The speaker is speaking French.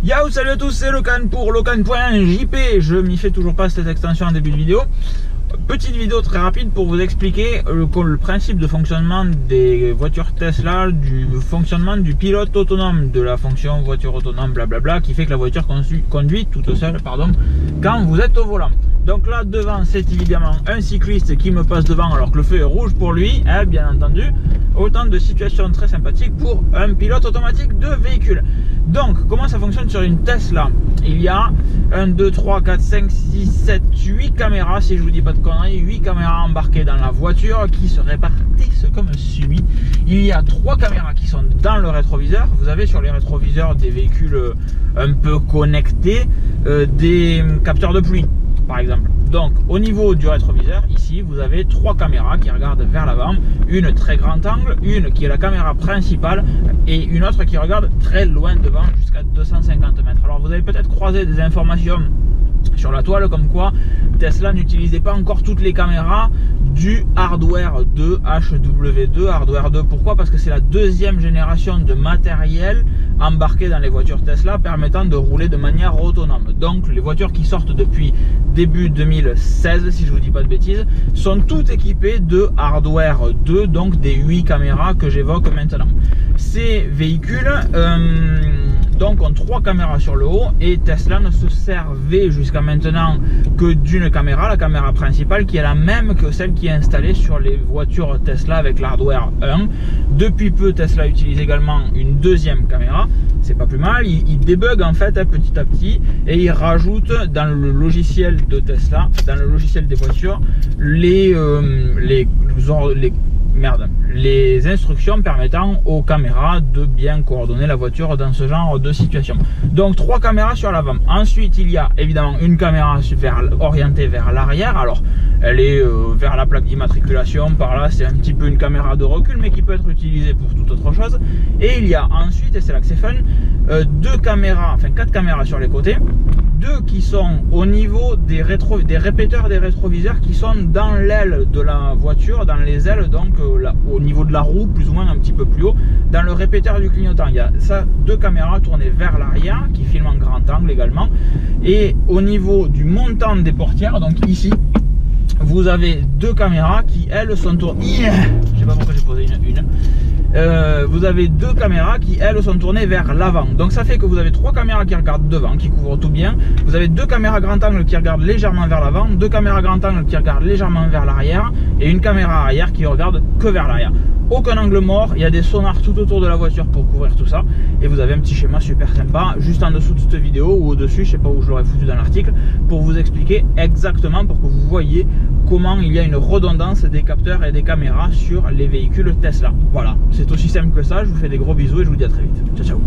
Yo, salut à tous, c'est Locan pour Locan.jp. Je m'y fais toujours pas cette extension en début de vidéo. Petite vidéo très rapide pour vous expliquer le principe de fonctionnement des voitures Tesla, du fonctionnement du pilote autonome, de la fonction voiture autonome blablabla, qui fait que la voiture conduit toute seule, quand vous êtes au volant. Donc là devant, c'est évidemment un cycliste qui me passe devant alors que le feu est rouge pour lui, hein, bien entendu. Autant de situations très sympathiques pour un pilote automatique de véhicule. Donc comment ça fonctionne sur une Tesla? Il y a 1, 2, 3, 4, 5, 6, 7, 8 caméras, si je vous dis pas de conneries, 8 caméras embarquées dans la voiture qui se répartissent comme suit. Il y a 3 caméras qui sont dans le rétroviseur. Vous avez sur les rétroviseurs des véhicules un peu connectés des capteurs de pluie, par exemple. Donc au niveau du rétroviseur, ici vous avez 3 caméras qui regardent vers l'avant, une très grand angle, une qui est la caméra principale et une autre qui regarde très loin devant jusqu'à 250 mètres. Alors vous avez peut-être croisé des informations sur la toile comme quoi Tesla n'utilisait pas encore toutes les caméras du hardware 2, HW2, hardware 2. Pourquoi? Parce que c'est la deuxième génération de matériel embarqué dans les voitures Tesla permettant de rouler de manière autonome. Donc les voitures qui sortent depuis début 2016, si je vous dis pas de bêtises, sont toutes équipées de hardware 2, donc des 8 caméras que j'évoque maintenant. Ces véhicules donc ont 3 caméras sur le haut et Tesla ne se servait jusqu'à maintenant que d'une caméra, la caméra principale, qui est la même que celle qui est installée sur les voitures Tesla avec l'hardware 1. Depuis peu, Tesla utilise également une deuxième caméra. C'est pas plus mal, il débug en fait petit à petit et il rajoute dans le logiciel de Tesla, dans le logiciel des voitures, les instructions permettant aux caméras de bien coordonner la voiture dans ce genre de situation. Donc 3 caméras sur l'avant. Ensuite il y a évidemment une caméra orientée vers l'arrière. Alors elle est vers la plaque d'immatriculation, par là c'est un petit peu une caméra de recul mais qui peut être utilisée pour toute autre chose. Et il y a ensuite, et c'est là que c'est fun, 4 caméras sur les côtés, 2 qui sont au niveau des répéteurs des rétroviseurs qui sont dans l'aile de la voiture, dans les ailes, donc au niveau de la roue, plus ou moins un petit peu plus haut, dans le répéteur du clignotant. Il y a ça, 2 caméras tournées vers l'arrière qui filment en grand angle également. Et au niveau du montant des portières, donc ici, vous avez 2 caméras qui elles sont tournées. Je sais pas pourquoi j'ai posé une. Vous avez 2 caméras qui elles sont tournées vers l'avant. Donc ça fait que vous avez 3 caméras qui regardent devant, qui couvrent tout bien. Vous avez 2 caméras grand angle qui regardent légèrement vers l'avant, 2 caméras grand angle qui regardent légèrement vers l'arrière et une caméra arrière qui regarde que vers l'arrière. Aucun angle mort, il y a des sonars tout autour de la voiture pour couvrir tout ça. Et vous avez un petit schéma super sympa juste en dessous de cette vidéo ou au-dessus, je sais pas où je l'aurais foutu dans l'article, pour vous expliquer exactement, pour que vous voyez comment il y a une redondance des capteurs et des caméras sur les véhicules Tesla. Voilà, c'est aussi simple que ça. Je vous fais des gros bisous et je vous dis à très vite. Ciao ciao.